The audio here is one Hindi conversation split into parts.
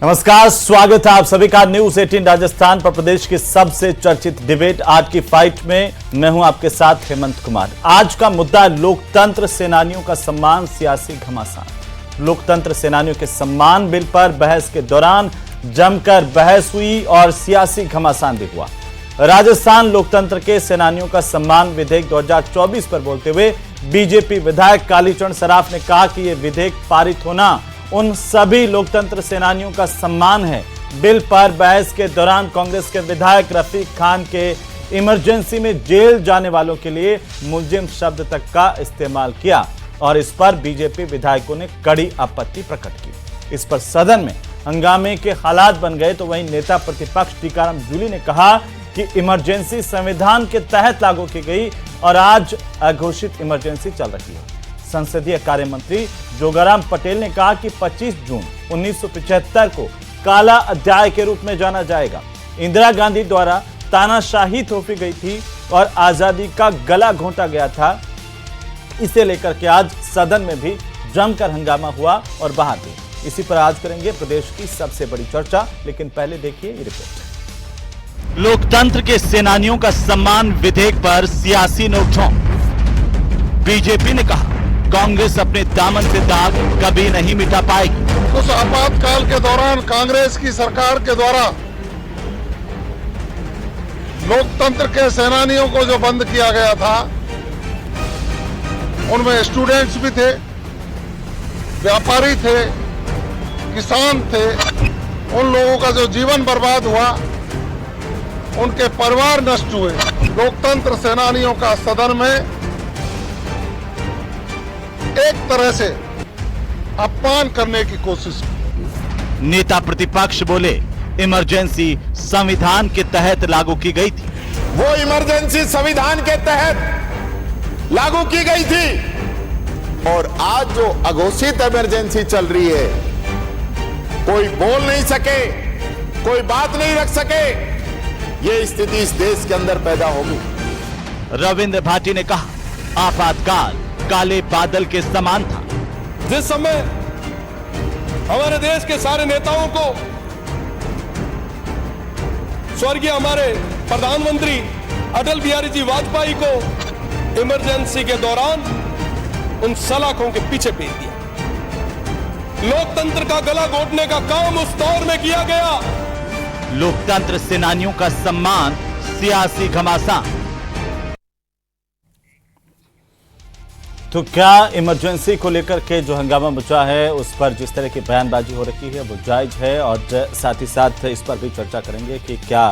नमस्कार, स्वागत है आप सभी का न्यूज 18 राजस्थान पर। प्रदेश की सबसे चर्चित डिबेट आज की फाइट में मैं हूं आपके साथ हेमंत कुमार। आज का मुद्दा लोकतंत्र सेनानियों का सम्मान, सियासी घमासान। लोकतंत्र सेनानियों के सम्मान बिल पर बहस के दौरान जमकर बहस हुई और सियासी घमासान भी हुआ। राजस्थान लोकतंत्र के सेनानियों का सम्मान विधेयक 2024 पर बोलते हुए बीजेपी विधायक कालीचरण सराफ ने कहा कि यह विधेयक पारित होना उन सभी लोकतंत्र सेनानियों का सम्मान है। बिल पर बहस के दौरान कांग्रेस के विधायक रफीक खान के इमरजेंसी में जेल जाने वालों के लिए मुलजिम शब्द तक का इस्तेमाल किया और इस पर बीजेपी विधायकों ने कड़ी आपत्ति प्रकट की। इस पर सदन में हंगामे के हालात बन गए तो वहीं नेता प्रतिपक्ष टीकाराम जूली ने कहा कि इमरजेंसी संविधान के तहत लागू की गई और आज अघोषित इमरजेंसी चल रही है। संसदीय कार्य मंत्री जोगाराम पटेल ने कहा कि 25 जून 1975 को काला अध्याय के रूप में जाना जाएगा। इंदिरा गांधी द्वारा तानाशाही थोपी गई थी और आजादी का गला घोंटा गया था। इसे लेकर के आज सदन में भी जमकर हंगामा हुआ और बाहर भी। इसी पर आज करेंगे प्रदेश की सबसे बड़ी चर्चा, लेकिन पहले देखिए ये रिपोर्ट। लोकतंत्र के सेनानियों का सम्मान विधेयक पर सियासी नोकझोंक। बीजेपी ने कहा कांग्रेस अपने दामन से दाग कभी नहीं मिटा पाएगी। उस आपातकाल के दौरान कांग्रेस की सरकार के द्वारा लोकतंत्र के सेनानियों को जो बंद किया गया था, उनमें स्टूडेंट्स भी थे, व्यापारी थे, किसान थे। उन लोगों का जो जीवन बर्बाद हुआ, उनके परिवार नष्ट हुए। लोकतंत्र सेनानियों का सदन में एक तरह से अपमान करने की कोशिश की। नेता प्रतिपक्ष बोले इमरजेंसी संविधान के तहत लागू की गई थी। वो इमरजेंसी संविधान के तहत लागू की गई थी और आज जो अघोषित इमरजेंसी चल रही है, कोई बोल नहीं सके, कोई बात नहीं रख सके, ये स्थिति इस देश के अंदर पैदा होगी। रविंद्र भाटी ने कहा आपातकाल काले बादल के समान था। जिस समय हमारे देश के सारे नेताओं को, स्वर्गीय हमारे प्रधानमंत्री अटल बिहारी जी वाजपेयी को इमरजेंसी के दौरान उन सलाखों के पीछे भेज दिया। लोकतंत्र का गला घोटने का काम उस दौर में किया गया। लोकतंत्र सेनानियों का सम्मान, सियासी घमासान। तो क्या इमरजेंसी को लेकर के जो हंगामा मचा है उस पर जिस तरह की बयानबाजी हो रही है वो जायज है, और साथ ही साथ इस पर भी चर्चा करेंगे कि क्या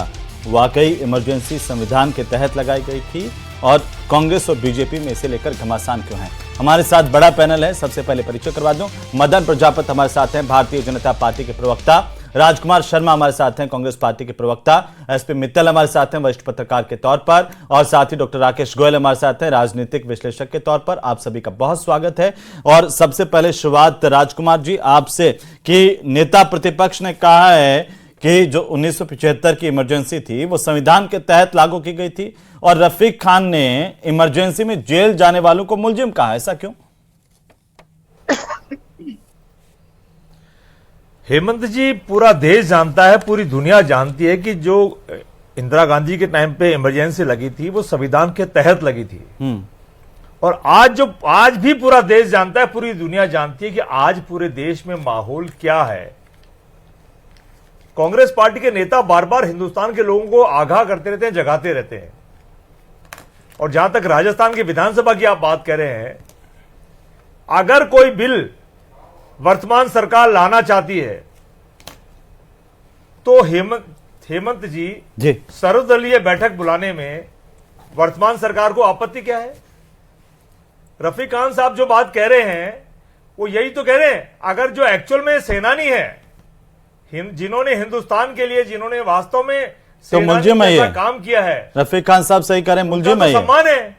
वाकई इमरजेंसी संविधान के तहत लगाई गई थी और कांग्रेस और बीजेपी में इसे लेकर घमासान क्यों है। हमारे साथ बड़ा पैनल है। सबसे पहले परिचय करवा दूं, मदन प्रजापति हमारे साथ हैं, भारतीय जनता पार्टी के प्रवक्ता। राजकुमार शर्मा हमारे साथ हैं, कांग्रेस पार्टी के प्रवक्ता। एसपी मित्तल हमारे साथ हैं, वरिष्ठ पत्रकार के तौर पर, और साथ ही डॉक्टर राकेश गोयल हमारे साथ हैं, राजनीतिक विश्लेषक के तौर पर। आप सभी का बहुत स्वागत है। और सबसे पहले शुरुआत राजकुमार जी आपसे कि नेता प्रतिपक्ष ने कहा है कि जो 1975 की इमरजेंसी थी वो संविधान के तहत लागू की गई थी और रफीक खान ने इमरजेंसी में जेल जाने वालों को मुलजिम कहा। ऐसा क्यों? हेमंत जी, पूरा देश जानता है, पूरी दुनिया जानती है कि जो इंदिरा गांधी के टाइम पे इमरजेंसी लगी थी वो संविधान के तहत लगी थी। और आज भी पूरा देश जानता है, पूरी दुनिया जानती है कि आज पूरे देश में माहौल क्या है। कांग्रेस पार्टी के नेता बार बार हिंदुस्तान के लोगों को आगाह करते रहते हैं, जगाते रहते हैं। और जहां तक राजस्थान की विधानसभा की आप बात कर रहे हैं, अगर कोई बिल वर्तमान सरकार लाना चाहती है तो हेमंत जी सर्वदलीय बैठक बुलाने में वर्तमान सरकार को आपत्ति क्या है? रफीक खान साहब जो बात कह रहे हैं वो यही तो कह रहे हैं। अगर जो एक्चुअल में सेनानी है, जिन्होंने हिंदुस्तान के लिए, जिन्होंने वास्तव में तो मुलजिम है, काम किया है, रफीक खान साहब सही करें, मुलजिम है, सम्मान है,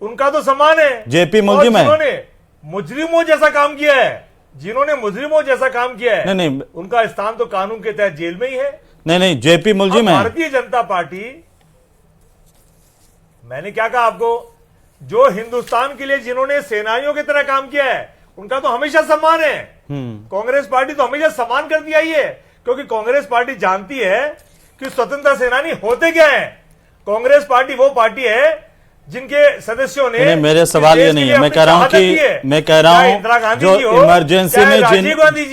उनका तो सम्मान है। जेपी मुलजिम है, जिन्होंने मुजरिमों जैसा काम किया है, जिन्होंने मुजरिमों जैसा काम किया है, नहीं, उनका स्थान तो कानून के तहत जेल में ही है। नहीं, जेपी मुलजिम है। भारतीय जनता पार्टी, मैंने क्या कहा आपको, जो हिंदुस्तान के लिए जिन्होंने सेनानियों की तरह काम किया है, उनका तो हमेशा सम्मान है। कांग्रेस पार्टी तो हमेशा सम्मान करती आई है, क्योंकि कांग्रेस पार्टी जानती है कि स्वतंत्रता सेनानी होते क्या है। कांग्रेस पार्टी वो पार्टी है जिनके सदस्यों ने, नहीं, मेरे सवाल ये नहीं है, मैं कह रहा हूं जो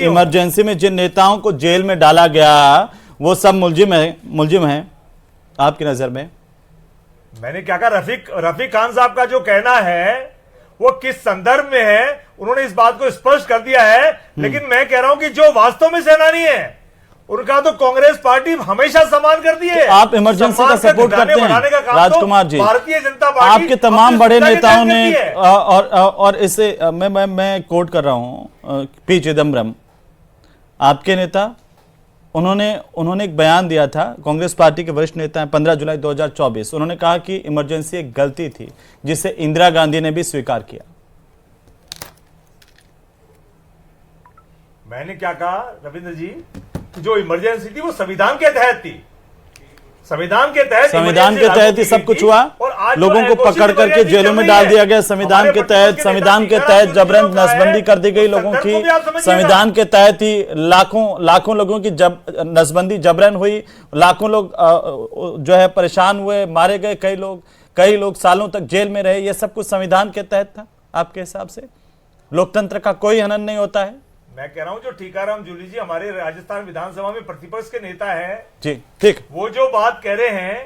इमरजेंसी में जिन नेताओं को जेल में डाला गया वो सब मुलजिम है आपकी नजर में? मैंने क्या कहा, रफीक खान साहब का जो कहना है वो किस संदर्भ में है उन्होंने इस बात को स्पष्ट कर दिया है। लेकिन मैं कह रहा हूं कि जो वास्तव में सेनानी है उनका तो कांग्रेस पार्टी हमेशा सम्मान करती है। तो आप इमरजेंसी का सपोर्ट करते हैं राजकुमार जी? भारतीय जनता पार्टी आपके तमाम बड़े नेताओं ने और इसे मैं कोट कर रहा हूं पी चिदम्बरम, आपके नेता, उन्होंने एक बयान दिया था, कांग्रेस पार्टी के वरिष्ठ नेता हैं, 15 जुलाई 2024, उन्होंने कहा कि इमरजेंसी एक गलती थी जिसे इंदिरा गांधी ने भी स्वीकार किया। मैंने क्या कहा रविंद्र जी, जो इमरजेंसी थी वो संविधान के तहत थी। संविधान के तहत ही सब कुछ हुआ, लोगों को पकड़ करके जेलों में डाल दिया गया। संविधान के तहत जबरन नसबंदी कर दी गई लोगों की। संविधान के तहत ही लाखों लोगों की नसबंदी जबरन हुई। लाखों लोग जो है परेशान हुए, मारे गए, कई लोग सालों तक जेल में रहे। ये सब कुछ संविधान के तहत था आपके हिसाब से? लोकतंत्र का कोई हनन नहीं होता है? मैं कह रहा हूं जो टीकाराम जूली जी हमारे राजस्थान विधानसभा में प्रतिपक्ष के नेता हैं जी, ठीक, वो जो बात कह रहे हैं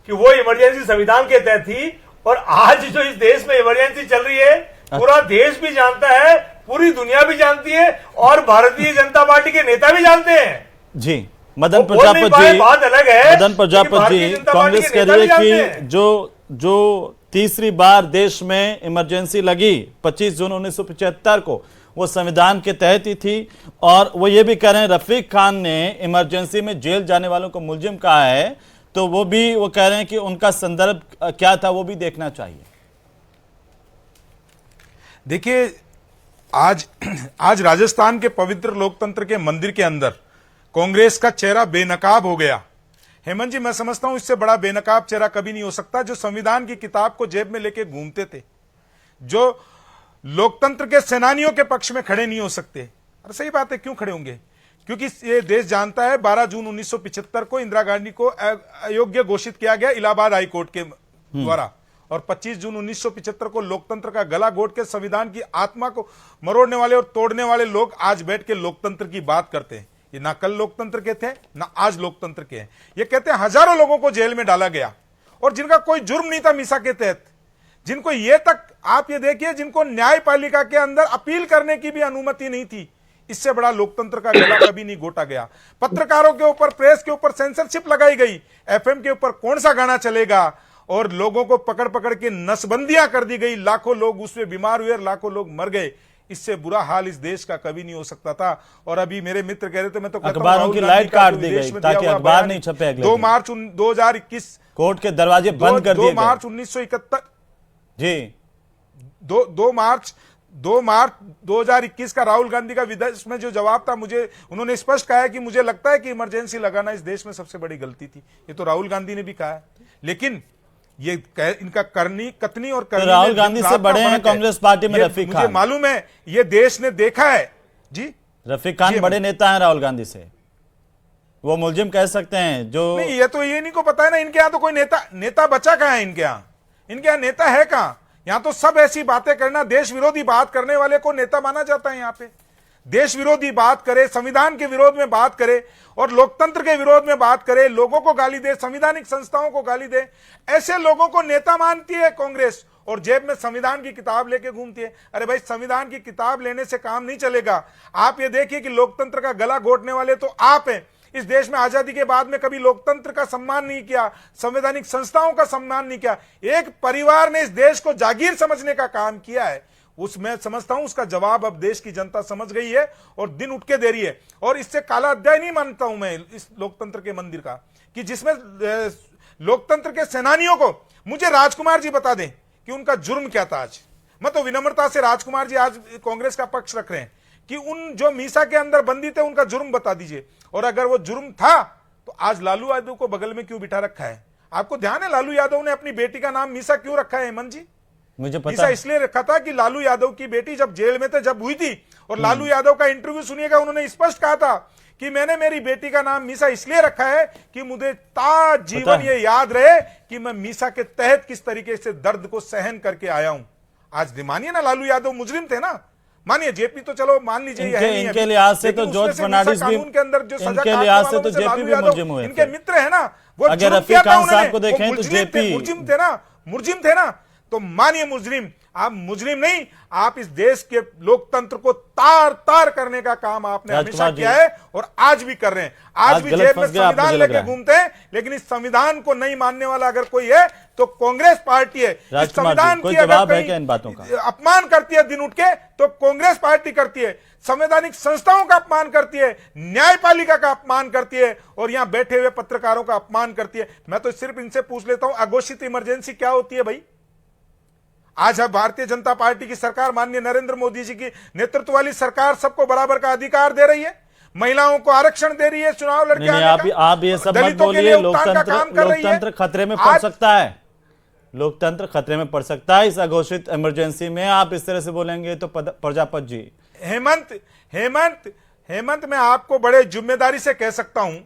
कि वो इमरजेंसी संविधान के तहत थी, और आज जो इस देश में इमरजेंसी चल रही है पूरा देश भी जानता है, पूरी दुनिया भी जानती है, और भारतीय जनता पार्टी के नेता भी जानते हैं। जी, मदन प्रजापति जी, बात अलग है। मदन प्रजापति जी, कांग्रेस कह रही है कि जो तीसरी बार देश में इमरजेंसी लगी 25 जून 1975 को, वो संविधान के तहत ही थी। और वो ये भी कह रहे हैं रफीक खान ने इमरजेंसी में जेल जाने वालों को मुलजिम कहा है, तो वो कह रहे हैं कि उनका संदर्भ क्या था वो भी देखना चाहिए। देखिए, आज राजस्थान के पवित्र लोकतंत्र के मंदिर के अंदर कांग्रेस का चेहरा बेनकाब हो गया। हेमंत जी, मैं समझता हूं इससे बड़ा बेनकाब चेहरा कभी नहीं हो सकता। जो संविधान की किताब को जेब में लेके घूमते थे, जो लोकतंत्र के सेनानियों के पक्ष में खड़े नहीं हो सकते। और सही बात है, क्यों खड़े होंगे? क्योंकि ये देश जानता है 12 जून 1975 को इंदिरा गांधी को अयोग्य घोषित किया गया इलाहाबाद हाई कोर्ट के द्वारा, और 25 जून 1975 को लोकतंत्र का गला घोट के संविधान की आत्मा को मरोड़ने वाले और तोड़ने वाले लोग आज बैठ के लोकतंत्र की बात करते हैं। ये ना कल लोकतंत्र के थे ना आज लोकतंत्र के हैं। ये कहते हैं हजारों लोगों को जेल में डाला गया और जिनका कोई जुर्म नहीं था मीसा के तहत, जिनको ये तक आप ये देखिए, जिनको न्यायपालिका के अंदर अपील करने की भी अनुमति नहीं थी। इससे बड़ा लोकतंत्र का गला कभी नहीं घोटा गया। पत्रकारों के ऊपर, प्रेस के ऊपर सेंसरशिप लगाई गई, एफएम के ऊपर कौन सा गाना चलेगा, और लोगों को पकड़ पकड़ के नसबंदियां कर दी गई। लाखों लोग उसमें बीमार हुए और लाखों लोग मर गए। इससे बुरा हाल इस देश का कभी नहीं हो सकता था। और अभी मेरे मित्र कह रहे थे, मैं तो अखबारों की लाइट काट दी गई ताकि अखबार नहीं छपे। अगले 2 मार्च 2021 कोर्ट के दरवाजे बंद कर दिए। 2 मार्च 1971 जी, 2 मार्च 2021 का राहुल गांधी का विदेश में जो जवाब था, मुझे उन्होंने स्पष्ट कहा है कि मुझे लगता है कि इमरजेंसी लगाना इस देश में सबसे बड़ी गलती थी। ये तो राहुल गांधी ने भी कहा है। लेकिन ये इनका कथनी और करनी, तो राहुल गांधी से बड़े हैं कांग्रेस पार्टी में रफीक खान। मुझे मालूम है, ये देश ने देखा है जी। रफीक खान बड़े नेता हैं राहुल गांधी से, वो मुलजिम कह सकते हैं जो नहीं। ये तो ये नहीं को पता है ना, इनके यहाँ तो कोई नेता बचा कहाँ है? इनके यहाँ नेता है कहाँ? यहाँ तो सब ऐसी बातें करना, देश विरोधी बात करने वाले को नेता माना जाता है। यहाँ पे देश विरोधी बात करे, संविधान के विरोध में बात करे और लोकतंत्र के विरोध में बात करे, लोगों को गाली दे, संवैधानिक संस्थाओं को गाली दे, ऐसे लोगों को नेता मानती है कांग्रेस और जेब में संविधान की किताब लेके घूमती है। अरे भाई, संविधान की किताब लेने से काम नहीं चलेगा। आप ये देखिए कि लोकतंत्र का गला घोटने वाले तो आप हैं। इस देश में आजादी के बाद में कभी लोकतंत्र का सम्मान नहीं किया, संवैधानिक संस्थाओं का सम्मान नहीं किया। एक परिवार ने इस देश को जागीर समझने का काम किया है। मैं समझता हूं उसका जवाब अब देश की जनता समझ गई है और दिन उठ के दे रही है। और इससे काला अध्याय नहीं मानता हूं मैं इस लोकतंत्र के मंदिर का, कि जिसमें लोकतंत्र के सेनानियों को, मुझे राजकुमार जी बता दें कि उनका जुर्म क्या था। आज मैं तो विनम्रता से, राजकुमार जी आज कांग्रेस का पक्ष रख रहे हैं कि उन जो मीसा के अंदर बंदी थे उनका जुर्म बता दीजिए। और अगर वो जुर्म था तो आज लालू यादव को बगल में क्यों बिठा रखा है? आपको ध्यान है लालू यादव ने अपनी बेटी का नाम मीसा क्यों रखा है हेमंत जी? मुझे पता मीसा इसलिए रखा था कि लालू यादव की बेटी जब जेल में थे, जब हुई थी, और लालू यादव का इंटरव्यू सुनिएगा, उन्होंने स्पष्ट कहा था कि मैंने मेरी बेटी का नाम मीसा इसलिए रखा है कि मुझे जीवन ये याद रहे कि मैं मीसा के तहत किस तरीके से दर्द को सहन करके आया हूं। आज मानिए ना, लालू यादव मुजरिम थे ना, मानिए जेपी तो चलो मान लीजिए इनके लिहाज से तो जॉर्ज फर्नांडिस भी, के अंदर जो सजा इनके लिहाज से तो जेपी भी मुजरिम हुए, इनके मित्र है ना, वो अगर रफीक खान साहब को देखें तो जेपी मुजरिम थे ना, तो मानिए मुजरिम, आप मुजरिम नहीं, आप इस देश के लोकतंत्र को तार तार करने का काम आपने हमेशा किया है और आज भी कर रहे हैं। आज भी जेल में संविधान लेके घूमते हैं, लेकिन इस संविधान को नहीं मानने वाला अगर कोई है तो कांग्रेस पार्टी है। इस संविधान की अगर इन बातों का अपमान करती है दिन उठ के तो कांग्रेस पार्टी करती है, संवैधानिक संस्थाओं का अपमान करती है, न्यायपालिका का अपमान करती है और यहां बैठे हुए पत्रकारों का अपमान करती है। मैं तो सिर्फ इनसे पूछ लेता हूं, अघोषित इमरजेंसी क्या होती है भाई? आज अब भारतीय जनता पार्टी की सरकार, माननीय नरेंद्र मोदी जी की नेतृत्व वाली सरकार सबको बराबर का अधिकार दे रही है, महिलाओं को आरक्षण दे रही है, चुनाव लड़के आप ये सब मत बोलिए। लोकतंत्र खतरे में पड़ सकता है, लोकतंत्र खतरे में पड़ सकता है इस अघोषित इमरजेंसी में। आप इस तरह से बोलेंगे तो प्रजापत जी। हेमंत मैं आपको बड़े जिम्मेदारी से कह सकता हूं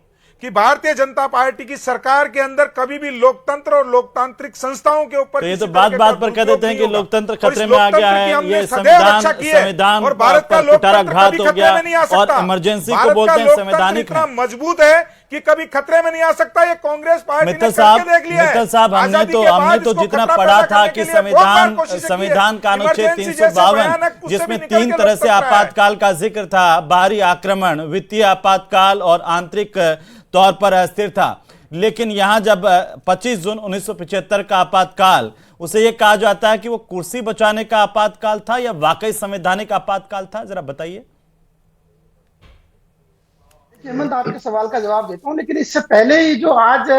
कि भारतीय जनता पार्टी की सरकार के अंदर कभी भी लोकतंत्र और लोकतांत्रिक संस्थाओं के ऊपर तो ये तो बात पर कह देते हैं कि लोकतंत्र खतरे में आ गया है, ये संविधान और भारत का लोकतंत्र घात हो गया और इमरजेंसी को बोलते हैं संवैधानिक इतना मजबूत है कि कभी खतरे में नहीं आ सकता। ये कांग्रेस पार्टी मित्तल साहब हमने तो जितना पढ़ा था कि संविधान का अनुच्छेद 352 जिसमें 3 तरह से आपातकाल का जिक्र था, बाहरी आक्रमण, वित्तीय आपातकाल और आंतरिक तौर पर अस्थिर था, लेकिन यहां जब 25 जून 1975 का आपातकाल, उसे यह कहा जाता है कि वो कुर्सी बचाने का आपातकाल था या वाकई संवैधानिक आपातकाल था, जरा बताइए। हेमंत, आपके सवाल का जवाब देता हूं, लेकिन इससे पहले ही जो आज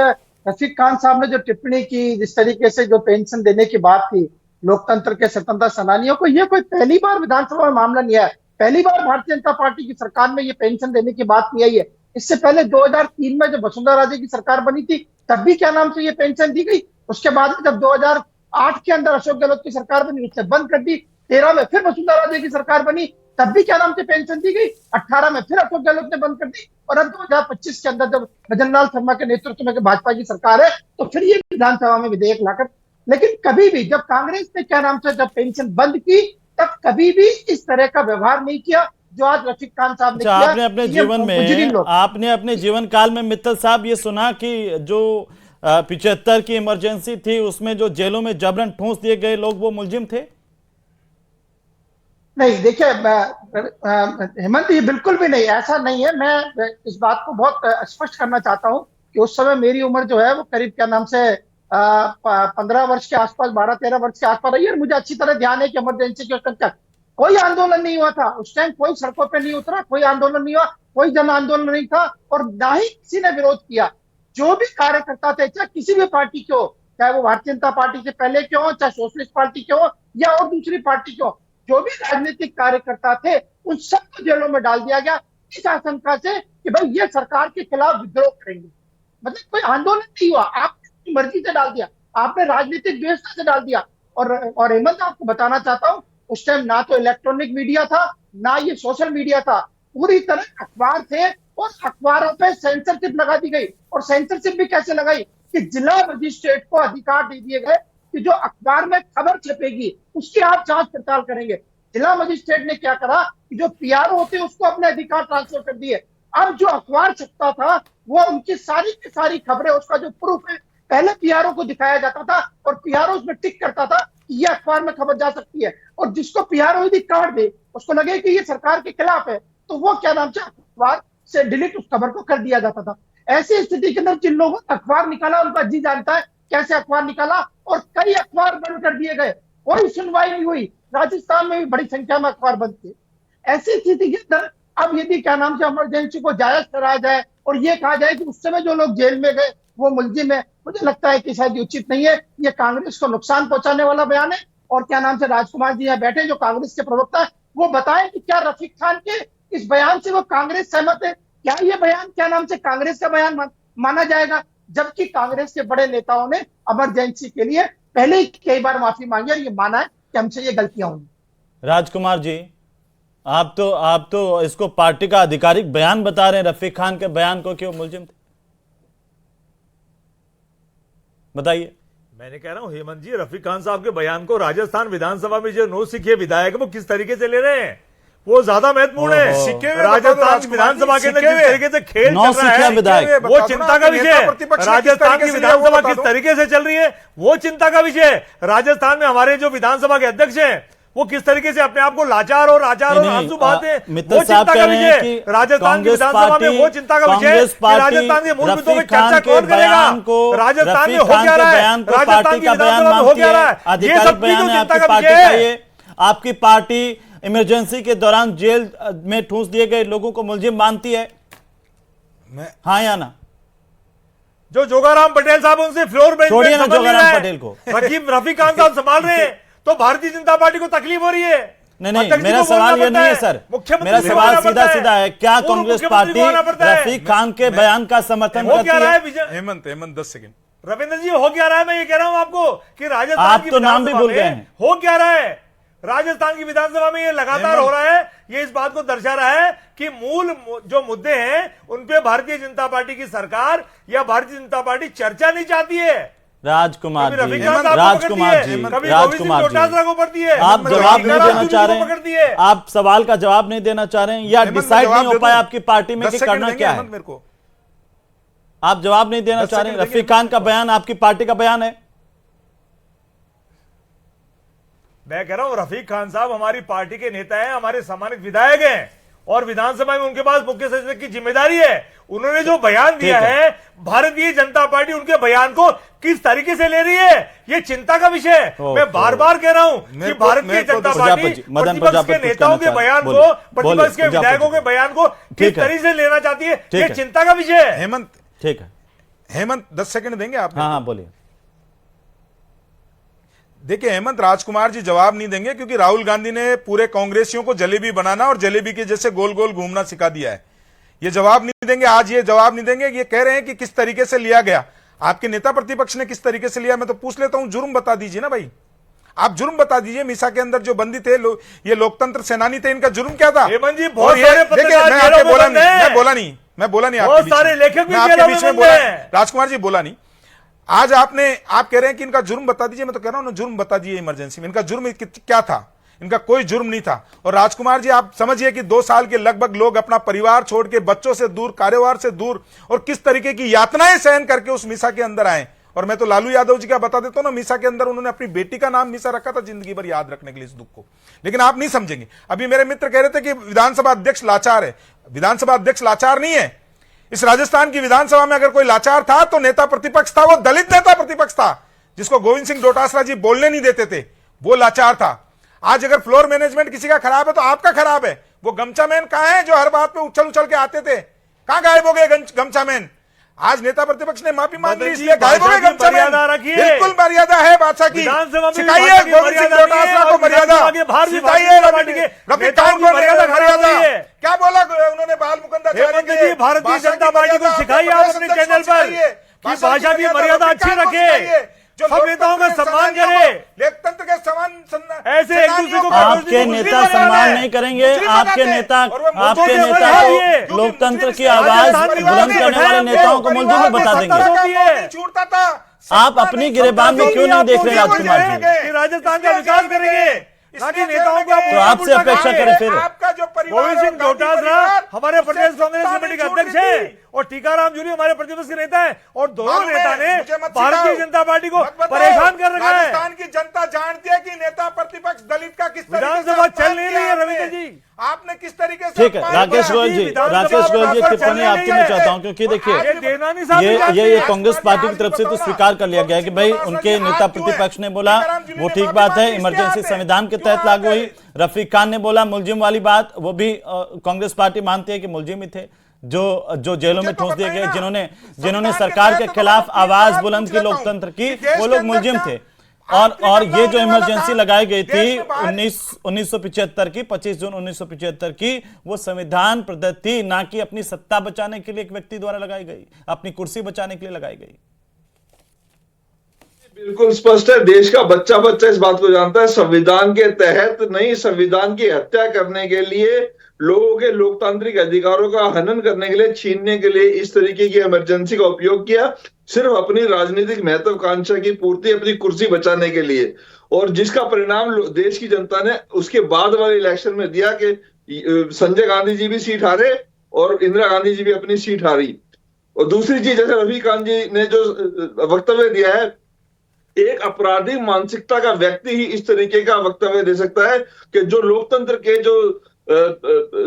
रफीक खान साहब ने जो टिप्पणी की, जिस तरीके से जो पेंशन देने की बात की लोकतंत्र के स्वतंत्रता सेनानियों को, ये कोई पहली बार विधानसभा में मामला नहीं है, पहली बार भारतीय जनता पार्टी की सरकार में ये पेंशन देने की बात नहीं आई है। इससे पहले 2003 में जब वसुंधरा राजे की सरकार बनी थी तब भी क्या नाम से ये पेंशन दी गई। उसके बाद जब 2008 के अंदर अशोक गहलोत की सरकार बनी, उसने बंद कर दी। 13 में फिर वसुंधरा राजे की सरकार बनी, तब भी क्या नाम से पेंशन दी गई। 18 में फिर अशोक गहलोत ने बंद कर दी और अब 2025 के अंदर जब भजनलाल शर्मा के नेतृत्व में भाजपा की सरकार है तो फिर ये विधानसभा में विधेयक लाकर, लेकिन कभी भी जब कांग्रेस ने क्या नाम से जब पेंशन बंद की तब कभी भी इस तरह का व्यवहार नहीं किया जो आज रफीक खान साहब ने किया। आपने अपने जीवन काल में मित्तल साहब ये सुना कि जो 75 की इमरजेंसी थी उसमें जो जेलों में जबरन ठूंस दिए गए लोग वो मुलजिम थे? नहीं, देखिए हेमंत, ये बिल्कुल भी नहीं, ऐसा नहीं है। मैं इस बात को बहुत स्पष्ट करना चाहता हूं कि उस समय मेरी उम्र जो है वो करीब क्या नाम से 15 वर्ष के आसपास, 12-13 वर्ष के आसपास रही है। मुझे अच्छी तरह ध्यान है कि इमरजेंसी के तक कोई आंदोलन नहीं हुआ था। उस टाइम कोई सड़कों पे नहीं उतरा, कोई आंदोलन नहीं हुआ, कोई जन आंदोलन नहीं था और ना ही किसी ने विरोध किया। जो भी कार्यकर्ता थे, चाहे किसी भी पार्टी के हो, चाहे वो भारतीय जनता पार्टी से पहले के हो, चाहे सोशलिस्ट पार्टी के हो या और दूसरी पार्टी के हो, जो भी राजनीतिक कार्यकर्ता थे उन सबको जेलों में डाल दिया गया इस आशंका से कि भाई ये सरकार के खिलाफ विद्रोह करेंगे। मतलब कोई आंदोलन नहीं हुआ, आपने मर्जी से डाल दिया, आपने राजनीतिक व्यवस्था से डाल दिया। और हेमंत, आपको बताना चाहता हूं, उस टाइम ना तो इलेक्ट्रॉनिक मीडिया था ना ये सोशल मीडिया था, पूरी तरह अखबार थे और अखबारों पे सेंसरशिप लगा दी गई। और सेंसरशिप भी कैसे लगाई कि जिला मजिस्ट्रेट को अधिकार दे दिए गए कि जो अखबार में खबर छपेगी उसकी आप जांच पड़ताल करेंगे। जिला मजिस्ट्रेट ने क्या करा कि जो पीआरओ होते उसको अपने अधिकार ट्रांसफर कर दिए। अब जो अखबार छपता था वो उनकी सारी की सारी खबरें, उसका जो प्रूफ है, पहले पीआरओ को दिखाया जाता था और पीआरओ उसमें टिक करता था कि ये अखबार में खबर जा सकती है, और जिसको पीआरओ यदि कार्ड दे, उसको लगे कि ये सरकार के खिलाफ है, तो वो क्या नाम से अखबार से डिलीट उस खबर को कर दिया जाता था। ऐसी स्थिति के अंदर जिन लोगों ने अखबार निकाला उनका जी जानता है कैसे अखबार निकाला, और कई अखबार बंद कर दिए गए, कोई सुनवाई नहीं हुई। राजस्थान में भी बड़ी संख्या में अखबार बंद थे। ऐसी स्थिति के अंदर अब यदि क्या नाम से इमरजेंसी को जायज कराया जाए और ये कहा जाए कि उस समय जो लोग जेल में गए वो मुलजिम है, मुझे लगता है कि शायद उचित नहीं है। ये कांग्रेस को नुकसान पहुंचाने वाला बयान है। और क्या नाम से राजकुमार जी यहाँ बैठे जो कांग्रेस के प्रवक्ता है, वो बताएं कि क्या रफीक खान के इस बयान से वो कांग्रेस सहमत है? क्या ये बयान क्या नाम से कांग्रेस का बयान माना जाएगा? जबकि कांग्रेस के बड़े नेताओं ने इमरजेंसी के लिए पहले ही कई बार माफी मांगी और ये माना है कि हमसे ये गलतियां हुई। राजकुमार जी, आप तो इसको पार्टी का आधिकारिक बयान बता रहे हैं, रफीक खान के बयान को, कि वो मुलजिम थे। बताइए। मैंने कह रहा हूं हेमंत जी, रफीक खान साहब के बयान को राजस्थान विधानसभा में जो नौसिखिए विधायक है वो किस तरीके से ले रहे हैं, वो ज्यादा महत्वपूर्ण है। राजस्थान विधानसभा के अंदर किस तरीके से खेल चल रहा है विधायक, वो चिंता का विषय है। राजस्थान की विधानसभा किस तरीके से चल रही है वो चिंता का विषय है। राजस्थान में हमारे जो विधानसभा के अध्यक्ष हैं वो किस तरीके से अपने आप को लाचार और आंसू बहाते हैं, वो चिंता का विषय है। राजस्थान की विधानसभा में वो चिंता का विषय है कि राजस्थान के मूल मुद्दों में चर्चा कौन करेगा, राजस्थान में हो क्या रहा है, राजस्थान की विधानसभा में हो क्या रहा है, ये सब चीजों चिंता का विषय है। आपकी पार्टी इमरजेंसी के दौरान जेल में ठूंस दिए गए लोगों को मुलजिम मानती है, हाँ या ना? जो जोगाराम पटेल साहब उनसे फ्लोर बेंच छोड़िए ना जोगाराम पटेल को, रफीक खान साहब संभाल रहे हैं, तो भारतीय जनता पार्टी को तकलीफ हो रही है। नहीं, मेरा सवाल ये नहीं है सर, मेरा सवाल सीधा है, क्या कांग्रेस पार्टी रफीक खान के बयान का समर्थन करती है? हेमंत 10 सेकंड। रविंद्र जी, हो क्या रहा है, मैं ये कह रहा हूं आपको कि राजस्थान आप तो नाम भी भूल गए हैं। हो क्या रहा है राजस्थान की विधानसभा में, ये लगातार हो रहा है। ये इस बात को दर्शा रहा है कि मूल जो मुद्दे हैं उन पे भारतीय जनता पार्टी की सरकार या भारतीय जनता पार्टी चर्चा नहीं चाहती है। राजकुमार जी, कभी राजकुमार जी, आप जवाब नहीं देना चाह रहे हैं, आप सवाल का जवाब नहीं देना चाह रहे हैं, या डिसाइड नहीं हो पाया आपकी पार्टी में कि करना क्या है? मेरे को आप जवाब नहीं देना चाह रहे हैं। रफीक खान का बयान आपकी पार्टी का बयान है। मैं कह रहा हूं रफीक खान साहब हमारी पार्टी के नेता हैं, हमारे सम्मानित विधायक हैं, और विधानसभा में उनके पास मुख्य सचेतक की जिम्मेदारी है। उन्होंने जो बयान दिया है, भारतीय जनता पार्टी उनके बयान को किस तरीके से ले रही है, ये चिंता का विषय है। मैं बार बार कह रहा हूं कि भारतीय जनता पार्टी प्रतिपक्ष के नेताओं के बयान को, प्रतिपक्ष के विधायकों के बयान को किस तरीके से लेना चाहती है, ये चिंता का विषय है। हेमंत, ठीक है, हेमंत 10 सेकंड देंगे आप? हाँ, बोलिए। देखिए हेमंत, राजकुमार जी जवाब नहीं देंगे क्योंकि राहुल गांधी ने पूरे कांग्रेसियों को जलेबी बनाना और जलेबी के जैसे गोल गोल घूमना सिखा दिया है। ये जवाब नहीं देंगे, आज ये जवाब नहीं देंगे। ये कह रहे हैं कि किस तरीके से लिया गया, आपके नेता प्रतिपक्ष ने किस तरीके से लिया। मैं तो पूछ लेता हूं, जुर्म बता दीजिए ना भाई, आप जुर्म बता दीजिए। मीसा के अंदर जो बंदी थे, ये लोकतंत्र सेनानी थे, इनका जुर्म क्या था? जी, बहुत सारे पत्रकार मैं बोला नहीं, बहुत सारे लेखक भी आपके बीच में बोला, राजकुमार जी बोला नहीं। आज आप कह रहे हैं कि इनका जुर्म बता दीजिए। मैं तो कह रहा हूं ना, जुर्म बता दीजिए इमरजेंसी में। इनका जुर्म क्या था? इनका कोई जुर्म नहीं था। और राजकुमार जी, आप समझिए कि 2 साल के लगभग लोग अपना परिवार छोड़ के, बच्चों से दूर, कारोबार से दूर, और किस तरीके की यातनाएं सहन करके उस मीसा के अंदर आए। और मैं तो लालू यादव जी का बता देता हूं ना, मीसा के अंदर उन्होंने अपनी बेटी का नाम मीसा रखा था, जिंदगी भर याद रखने के लिए इस दुख को। लेकिन आप नहीं समझेंगे। अभी मेरे मित्र कह रहे थे कि विधानसभा अध्यक्ष लाचार है। विधानसभा अध्यक्ष लाचार नहीं है। इस राजस्थान की विधानसभा में अगर कोई लाचार था तो नेता प्रतिपक्ष था, वो दलित नेता प्रतिपक्ष था जिसको गोविंद सिंह डोटासरा जी बोलने नहीं देते थे, वो लाचार था। आज अगर फ्लोर मैनेजमेंट किसी का खराब है तो आपका खराब है। वो गमछा मैन कहां है जो हर बात पे उछल उछल के आते थे? कहां गायब हो गए गमछा मैन? आज नेता प्रतिपक्ष ने माफी मांग ली, इसलिए गायब हो गए गमछा मैन। बिल्कुल मर्यादा है बादशाह की, सिखाइए गोविंद सिंह डोटासरा को मर्यादा, सिखाइए रफीक खान को मर्यादा। क्या बोला उन्होंने बाल मुकुंदाचार्य जी? भारतीय जनता पार्टी को सिखाइए आप अपने चैनल पर कि भाषा की मर्यादा अच्छी रखे, सब नेताओं का सम्मान करे, लोकतंत्र के सम्मान। ऐसे एक दूसरे को आपके नेता सम्मान नहीं करेंगे, आपके नेता को लोकतंत्र की आवाज बुलंद करने वाले नेताओं को मुलजिम बता देंगे। छूटता था। आप अपनी गिरेबान में क्यों नहीं देख रहे राजकुमार जी? राजस्थान का विकास करेंगे, नेताओं का तो आपसे अपेक्षा करें फिर। आपका जो गोविंद सिंह डोटासरा हमारे प्रदेश कांग्रेस कमेटी के अध्यक्ष हैं और टीकाराम जूली हमारे प्रतिपक्ष के नेता हैं, और दोनों नेता ने भारतीय जनता पार्टी को परेशान कर रखा है। राजस्थान की जनता जानती है कि नेता प्रतिपक्ष दलित का किस विधानसभा चल नहीं रही है। रविंद्र जी, आपने किस तरीके से, ठीक है राकेश गोयल जी, टिप्पणी आपकी मैं चाहता हूं, क्योंकि देखिए ये कांग्रेस पार्टी की तरफ से तो स्वीकार कर लिया गया है कि भाई उनके नेता प्रतिपक्ष ने बोला वो ठीक बात है, इमरजेंसी संविधान के तहत लागू हुई। रफीक खान ने बोला मुलजिम वाली बात, वो भी कांग्रेस पार्टी मानती है कि मुलजिम ही थे जो जेलों में ठूंस दिए गए, जिन्होंने सरकार के खिलाफ आवाज बुलंद की, लोकतंत्र की, वो लोग मुलजिम थे। और ये जो इमरजेंसी लगाई गई थी 1975 की, 25 जून 1975 की, वो संविधान प्रदत्त थी, ना कि अपनी सत्ता बचाने के लिए एक व्यक्ति द्वारा लगाई गई, अपनी कुर्सी बचाने के लिए लगाई गई। बिल्कुल स्पष्ट है, देश का बच्चा बच्चा इस बात को जानता है, संविधान के तहत नहीं, संविधान की हत्या करने के लिए, लोगों के लोकतांत्रिक अधिकारों का हनन करने के लिए, छीनने के लिए इस तरीके की इमरजेंसी का उपयोग किया, सिर्फ अपनी राजनीतिक महत्वाकांक्षा की पूर्ति, अपनी कुर्सी बचाने के लिए। और जिसका परिणाम देश की जनता ने उसके बाद वाले इलेक्शन में दिया कि संजय गांधी जी भी सीट हारे और इंदिरा गांधी जी भी अपनी सीट हारी। और दूसरी चीज, जैसे रफीकान जी ने जो वक्तव्य दिया है, एक अपराधी मानसिकता का व्यक्ति ही इस तरीके का वक्तव्य दे सकता है कि जो लोकतंत्र के जो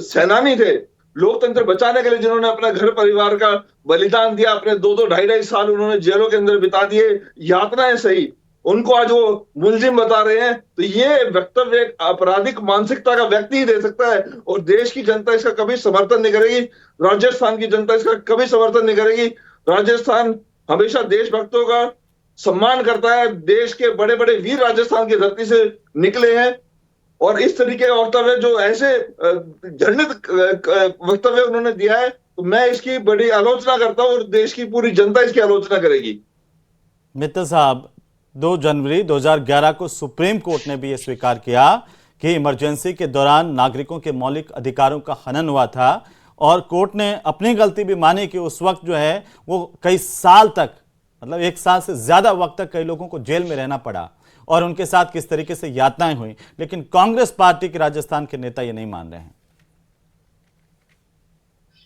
सेनानी थे, लोकतंत्र बचाने के लिए जिन्होंने अपना घर परिवार का बलिदान दिया, अपने 2-2 2.5 साल उन्होंने जेलों के अंदर बिता दिए, यातनाएं सही, उनको आज वो मुलजिम बता रहे हैं। तो ये वक्तव्य एक आपराधिक मानसिकता का व्यक्ति ही दे सकता है, और देश की जनता इसका कभी समर्थन नहीं करेगी, राजस्थान की जनता इसका कभी समर्थन नहीं करेगी। राजस्थान हमेशा देशभक्तों का सम्मान करता है, देश के बड़े बड़े वीर राजस्थान की धरती से निकले हैं, और इस तरीके का वक्तव्य जो ऐसे घृणित वक्तव्य उन्होंने दिया है, तो मैं इसकी बड़ी आलोचना करता हूं और देश की पूरी जनता इसकी आलोचना करेगी। मित्तल साहब, 2 जनवरी 2011 को सुप्रीम कोर्ट ने भी यह स्वीकार किया कि इमरजेंसी के दौरान नागरिकों के मौलिक अधिकारों का हनन हुआ था, और कोर्ट ने अपनी गलती भी मानी कि उस वक्त जो है वो कई साल तक, मतलब 1 साल से ज्यादा वक्त तक कई लोगों को जेल में रहना पड़ा, और उनके साथ किस तरीके से यातनाएं हुई। लेकिन कांग्रेस पार्टी के राजस्थान के नेता ये नहीं मान रहे हैं।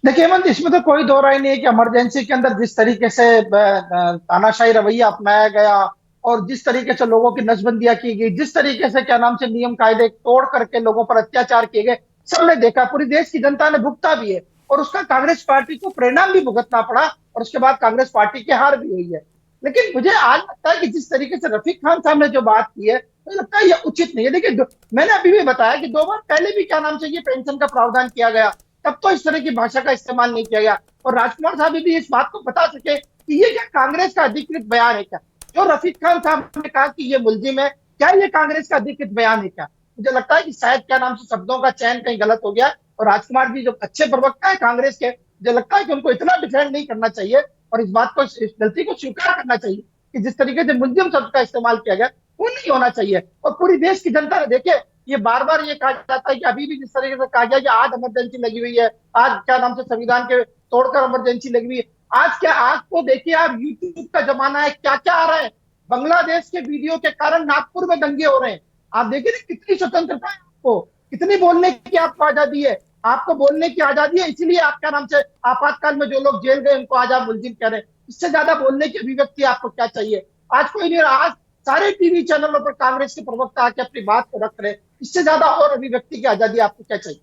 देखिए हेमंत, इसमें तो कोई दो राय नहीं है कि इमरजेंसी के अंदर जिस तरीके से तानाशाही रवैया अपनाया गया और जिस तरीके से लोगों की नसबंदियां की गई, जिस तरीके से क्या नाम से नियम कायदे तोड़ करके लोगों पर अत्याचार किए गए, सबने देखा, पूरी देश की जनता ने भुगता भी है, और उसका कांग्रेस पार्टी को परिणाम भी भुगतना पड़ा, और उसके बाद कांग्रेस पार्टी की हार भी हुई है। लेकिन मुझे आज लगता है कि जिस तरीके से रफीक खान साहब ने जो बात की है, मुझे लगता है यह उचित नहीं है। देखिए, मैंने अभी भी बताया कि 2 बार पहले भी क्या नाम से ये पेंशन का प्रावधान किया गया, तब तो इस तरह की भाषा का इस्तेमाल नहीं किया गया, और राजकुमार साहब भी इस बात को बता सके कि ये क्या कांग्रेस का अधिकृत बयान है क्या? जो रफीक खान साहब ने कहा कि ये मुलजिम है, क्या ये कांग्रेस का अधिकृत बयान है क्या? मुझे लगता है कि शायद क्या नाम से शब्दों का चयन कहीं गलत हो गया, और राजकुमार जी जो अच्छे प्रवक्ता है कांग्रेस के, मुझे लगता है कि उनको इतना डिफेंड नहीं करना चाहिए, और इस बात को, इस गलती को स्वीकार करना चाहिए कि जिस तरीके से मुलजिम शब्द का इस्तेमाल किया गया वो नहीं होना चाहिए। और पूरी देश की जनता ने, देखिए, ये बार बार ये कहा जाता है कि अभी भी जिस तरीके से कहा गया कि आज इमरजेंसी लगी हुई है, आज क्या नाम से संविधान के तोड़कर इमरजेंसी लगी हुई है, आज क्या, आज को देखिए आप, यूट्यूब का जमाना है, क्या क्या आ रहा है। बांग्लादेश के वीडियो के कारण नागपुर में दंगे हो रहे हैं, आप देखिए कितनी स्वतंत्रता है आपको, कितनी बोलने की आपको आजादी है, आपको बोलने की आजादी है, इसीलिए आप क्या नाम से आपातकाल में जो लोग जेल गए उनको आज आप मुलजिम कह रहे हैं। इससे ज्यादा बोलने की अभिव्यक्ति आपको क्या चाहिए? आज कोई नहीं, आज सारे टीवी चैनलों पर कांग्रेस के प्रवक्ता आके अपनी बात को रख रहे हैं, इससे ज्यादा और अभिव्यक्ति की आजादी आपको क्या चाहिए?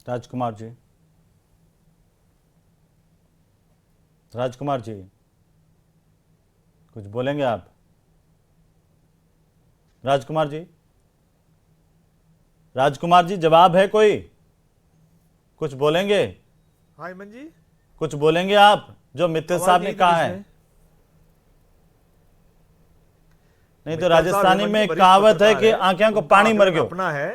राजकुमार जी, राजकुमार जी कुछ बोलेंगे आप? राजकुमार जी, राजकुमार जी, जवाब है कोई? कुछ बोलेंगे? हाँ हेमंत जी, कुछ बोलेंगे आप जो मित्तल साहब ने कहा है? नहीं तो राजस्थानी में एक कहावत है कि आंखें को पानी मर गयो। अपना है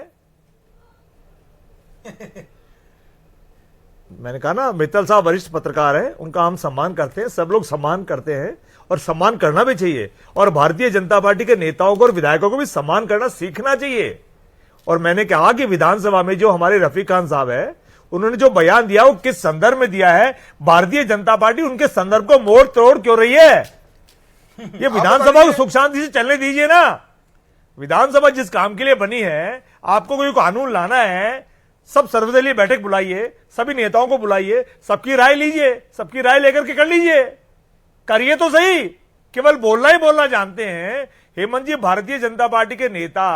मैंने कहा ना, मित्तल साहब वरिष्ठ पत्रकार हैं, उनका हम सम्मान करते हैं, सब लोग सम्मान करते हैं, और सम्मान करना भी चाहिए, और भारतीय जनता पार्टी के नेताओं को और विधायकों को भी सम्मान करना सीखना चाहिए। और मैंने कहा कि विधानसभा में जो हमारे रफीक खान साहब है, उन्होंने जो बयान दिया वो किस संदर्भ में दिया है, भारतीय जनता पार्टी उनके संदर्भ को मोड़ तोड़ क्यों रही है? ये विधानसभा को सुख शांति से चलने दीजिए ना। विधानसभा जिस काम के लिए बनी है, आपको कोई कानून लाना है, सब सर्वदलीय बैठक बुलाइए, सभी नेताओं को बुलाइए, सबकी राय लीजिए, सबकी राय लेकर के कर लीजिए, करिए तो सही। केवल बोलना ही बोलना जानते हैं। हेमंत जी, भारतीय जनता पार्टी के नेता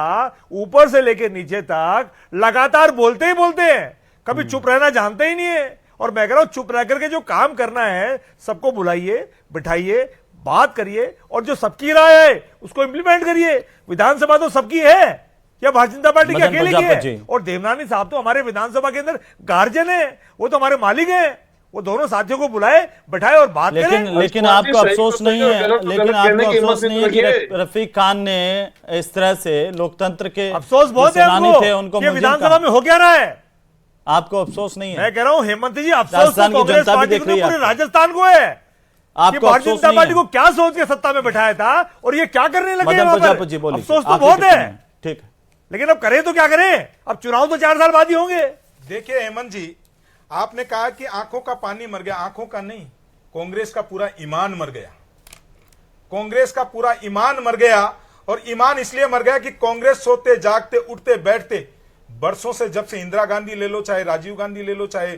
ऊपर से लेकर नीचे तक लगातार बोलते ही बोलते हैं, कभी चुप रहना जानते ही नहीं है। और मैं कह रहा हूं, चुप रह करके जो काम करना है सबको बुलाइए, बिठाइए, बात करिए, और जो सबकी राय है उसको इंप्लीमेंट करिए। विधानसभा तो सबकी है, या भारतीय जनता पार्टी की अकेले की है? और देवनानी साहब तो हमारे विधानसभा के अंदर गार्जियन है, वो तो हमारे मालिक हैं, वो दोनों साथियों को बुलाए, बैठाए और बात करें। लेकिन आपको अफसोस नहीं है, लेकिन आपको अफसोस नहीं है कि रफीक खान ने इस तरह से लोकतंत्र के अफसोस बहुत है उनको विधानसभा में हो क्या रहा है? आपको अफसोस नहीं है? मैं कह रहा हूं हेमंत जी, अफसोस कांग्रेस पार्टी को पूरे राजस्थान को है। आपको भारतीय अफसोस जनता नहीं पार्टी है? को क्या सोच के सत्ता में बैठाया था और ये क्या करने लगे मदन वहां पर? प्रजापति जी बोलिए, अफसोस तो आखिरी बहुत है, टिप्पणी। ठीक है, लेकिन अब करें तो क्या करें? अब चुनाव तो 4 साल बाद ही होंगे। देखिए हेमंत जी, आपने कहा कि आंखों का पानी मर गया, आंखों का नहीं, कांग्रेस का पूरा ईमान मर गया। कांग्रेस का पूरा ईमान मर गया, और ईमान इसलिए मर गया कि कांग्रेस सोते जागते उठते बैठते बरसों से, जब से इंदिरा गांधी ले लो, चाहे राजीव गांधी ले लो, चाहे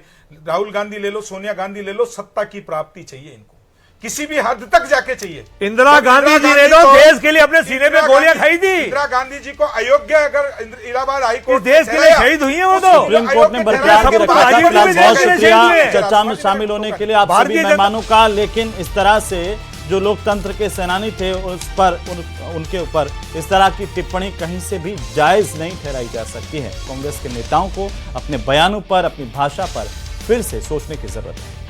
राहुल गांधी ले लो, सोनिया गांधी ले लो, सत्ता की प्राप्ति चाहिए इनको, किसी भी हद तक जाके चाहिए। इंदिरा गांधी जी ने तो देश के लिए अपने सीने पे गोलियां खाई थी। इंदिरा गांधी जी को अयोग्य, अगर इलाहाबाद हाईकोर्ट देश के लिए शहीद हुई है वो तो। सुप्रीम कोर्ट ने बरकरार भी रखा था। फिलहाल बहुत शुक्रिया चर्चा में शामिल होने के लिए आप सभी भारतीय मेहमानों का। लेकिन इस तरह से जो लोकतंत्र के सेनानी थे उस पर उनके ऊपर इस तरह की टिप्पणी कहीं से भी जायज नहीं ठहराई जा सकती है। कांग्रेस के नेताओं को अपने बयानों पर, अपनी भाषा पर फिर से सोचने की जरूरत है।